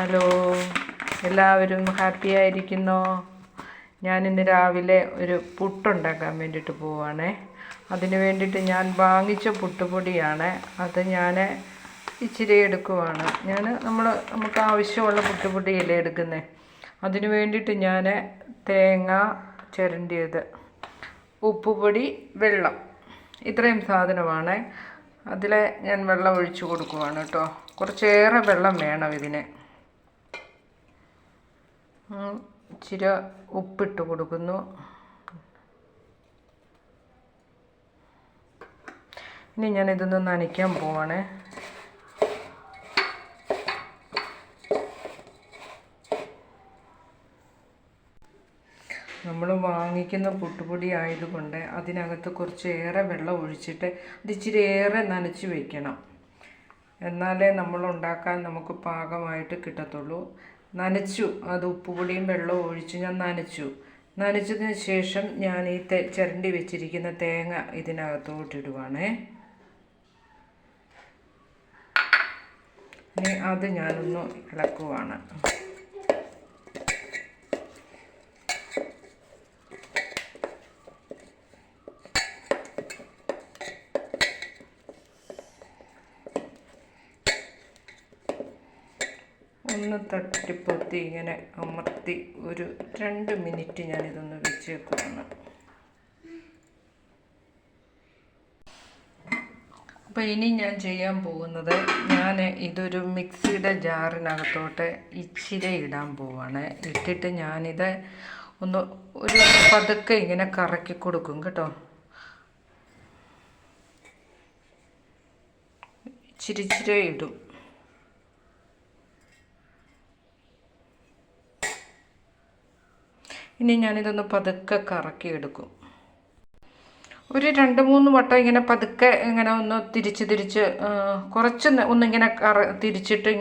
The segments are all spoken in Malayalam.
ഹലോ, എല്ലാവരും ഹാപ്പി ആയിരിക്കുന്നോ? ഞാനിന്ന് രാവിലെ ഒരു പുട്ടുണ്ടാക്കാൻ വേണ്ടിയിട്ട് പോവുകയാണേ. അതിന് വേണ്ടിയിട്ട് ഞാൻ വാങ്ങിച്ച പുട്ടുപൊടിയാണ്. അത് ഞാൻ ഇച്ചിരി എടുക്കുവാണ്. നമുക്ക് ആവശ്യമുള്ള പുട്ടുപൊടിയല്ലേ എടുക്കുന്നത്. അതിന് വേണ്ടിയിട്ട് ഞാൻ തേങ്ങ ചിരണ്ടിയത്, ഉപ്പുപൊടി, വെള്ളം, ഇത്രയും സാധനമാണ്. അതിൽ ഞാൻ വെള്ളം ഒഴിച്ച് കൊടുക്കുവാണ് കേട്ടോ. കുറച്ചേറെ വെള്ളം വേണം ഇതിന്. ഇച്ചിരി ഉപ്പിട്ട് കൊടുക്കുന്നു. ഇനി ഞാനിതൊന്ന് നനയ്ക്കാൻ പോവാണ്. നമ്മൾ വാങ്ങിക്കുന്ന പുട്ടുപൊടി ആയതുകൊണ്ട് അതിനകത്ത് കുറച്ചേറെ വെള്ളം ഒഴിച്ചിട്ട് അത് ഇച്ചിരി ഏറെ നനച്ച് വയ്ക്കണം. എന്നാലേ നമുക്ക് പാകമായിട്ട് കിട്ടത്തുള്ളൂ. നനച്ചു, അത് ഉപ്പുപൊടിയും വെള്ളവും ഒഴിച്ച് ഞാൻ നനച്ചതിന് ശേഷം ഞാൻ ഈ ചിരണ്ടി വെച്ചിരിക്കുന്ന തേങ്ങ ഇതിനകത്തോട്ടിടുവാണേ. ഇനി അത് ഞാനൊന്ന് ഇളക്കുവാണ്. ഒന്ന് തട്ടിപ്പൊത്തി ഇങ്ങനെ അമർത്തി ഒരു 2 മിനിറ്റ് ഞാനിതൊന്ന് വെച്ചേക്കുവാണ്. അപ്പോൾ ഇനി ഞാൻ ചെയ്യാൻ പോകുന്നത്, ഇതൊരു മിക്സിയുടെ ജാറിനകത്തോട്ട് ഇച്ചിരി ഇടാൻ പോവാണ്. ഇട്ടിട്ട് ഞാനിത് ഒരു പതുക്കെ ഇങ്ങനെ കറക്കി കൊടുക്കും കേട്ടോ. ഇച്ചിരി ഇടും. ഇനി ഞാനിതൊന്ന് പതുക്കെ കറക്കിയെടുക്കും. ഒരു 2-3 വട്ടം ഇങ്ങനെ പതുക്കെ ഇങ്ങനെ ഒന്ന് തിരിച്ച് ഒന്നിങ്ങനെ തിരിച്ചിട്ട്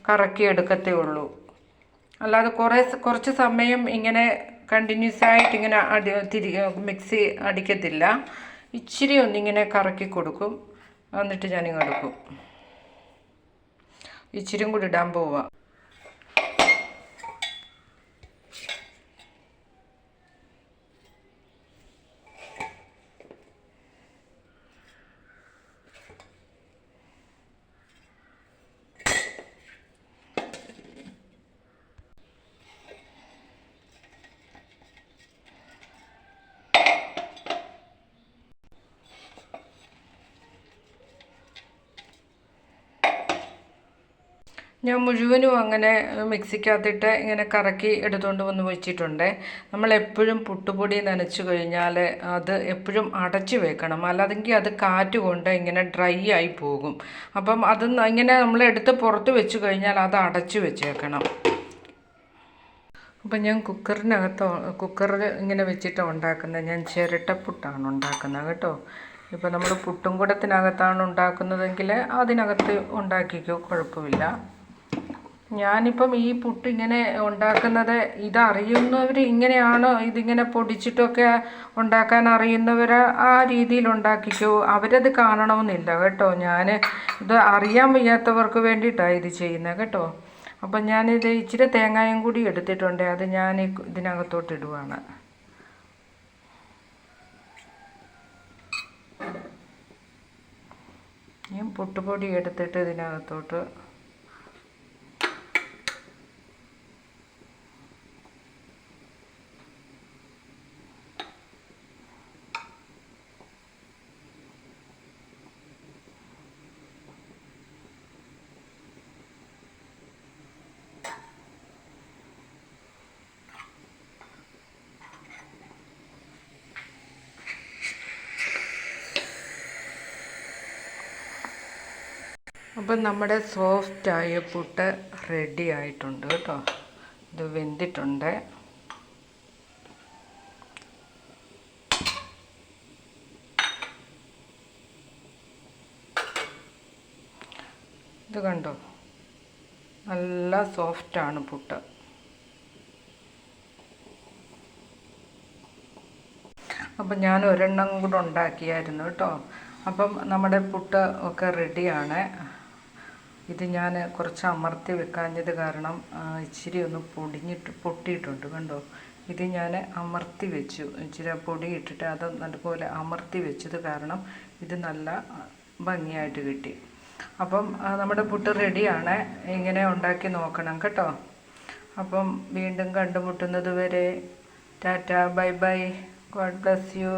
കറക്കിയെടുക്കത്തേ ഉള്ളൂ. അല്ലാതെ കുറച്ച് സമയം ഇങ്ങനെ കണ്ടിന്യൂസ് ആയിട്ട് ഇങ്ങനെ മിക്സി അടിക്കത്തില്ല. ഇച്ചിരി ഒന്നിങ്ങനെ കറക്കി കൊടുക്കും. എന്നിട്ട് ഞാനിങ്ങ് എടുക്കും. ഇച്ചിരിയും കൂടി ഇടാൻ പോവാം. ഞാൻ മുഴുവനും അങ്ങനെ മിക്സിക്കകത്തിട്ട് ഇങ്ങനെ കറക്കി എടുത്തുകൊണ്ട് വന്ന് വെച്ചിട്ടുണ്ട്. നമ്മളെപ്പോഴും പുട്ടുപൊടി നനച്ച് കഴിഞ്ഞാൽ അത് എപ്പോഴും അടച്ചു വെക്കണം. അല്ലാതെങ്കിൽ അത് കാറ്റ് കൊണ്ട് ഇങ്ങനെ ഡ്രൈ ആയി പോകും. അപ്പം അത് ഇങ്ങനെ നമ്മളെടുത്ത് പുറത്ത് വെച്ച് കഴിഞ്ഞാൽ അത് അടച്ചു വെച്ചേക്കണം. അപ്പം ഞാൻ കുക്കറിൽ ഇങ്ങനെ വെച്ചിട്ട് ഉണ്ടാക്കുന്നത്. ഞാൻ ചിരട്ടപ്പുട്ടാണ് ഉണ്ടാക്കുന്നത് കേട്ടോ. ഇപ്പം നമ്മൾ പുട്ടും കുടത്തിനകത്താണ് ഉണ്ടാക്കുന്നതെങ്കിൽ അതിനകത്ത് ഉണ്ടാക്കിക്കോ, കുഴപ്പമില്ല. ഞാനിപ്പം ഈ പുട്ട് ഇങ്ങനെ ഉണ്ടാക്കുന്നത്, ഇതറിയുന്നവർ ഇങ്ങനെയാണോ, ഇതിങ്ങനെ പൊടിച്ചിട്ടൊക്കെ ഉണ്ടാക്കാൻ അറിയുന്നവർ ആ രീതിയിൽ ഉണ്ടാക്കിക്കോ. അവരത് കാണണമെന്നില്ല കേട്ടോ. ഇത് അറിയാൻ വയ്യാത്തവർക്ക് വേണ്ടിയിട്ടാണ് ഇത് ചെയ്യുന്നത് കേട്ടോ. അപ്പം ഞാനിത് ഇച്ചിരി തേങ്ങായും കൂടി എടുത്തിട്ടുണ്ട്. അത് ഞാൻ ഇതിനകത്തോട്ട് ഇടുവാണ്. ഞാൻ പുട്ടുപൊടി എടുത്തിട്ട് ഇതിനകത്തോട്ട് അപ്പം നമ്മുടെ സോഫ്റ്റായ പുട്ട് റെഡി ആയിട്ടുണ്ട് കേട്ടോ. ഇത് വെന്തിട്ടുണ്ട്. ഇത് കണ്ടോ, നല്ല സോഫ്റ്റാണ് പുട്ട്. അപ്പം ഞാൻ ഒരെണ്ണം കൂടെ ഉണ്ടാക്കിയായിരുന്നു കേട്ടോ. അപ്പം നമ്മുടെ പുട്ട് ഒക്കെ റെഡിയാണ്. ഇത് ഞാൻ കുറച്ച് അമർത്തി വെക്കാഞ്ഞത് കാരണം ഇച്ചിരി ഒന്ന് പൊട്ടിയിട്ടുണ്ട് കണ്ടോ. ഇത് ഞാൻ അമർത്തി വെച്ചു, ഇച്ചിരി പൊടി ഇട്ടിട്ട് അത് നല്ലപോലെ അമർത്തി വെച്ചത് കാരണം ഇത് നല്ല ഭംഗിയായിട്ട് കിട്ടി. അപ്പം നമ്മുടെ പുട്ട് റെഡിയാണ്. ഇങ്ങനെ ഉണ്ടാക്കി നോക്കണം കേട്ടോ. അപ്പം വീണ്ടും കണ്ടുമുട്ടുന്നത് വരെ Tata, bye bye, God bless you.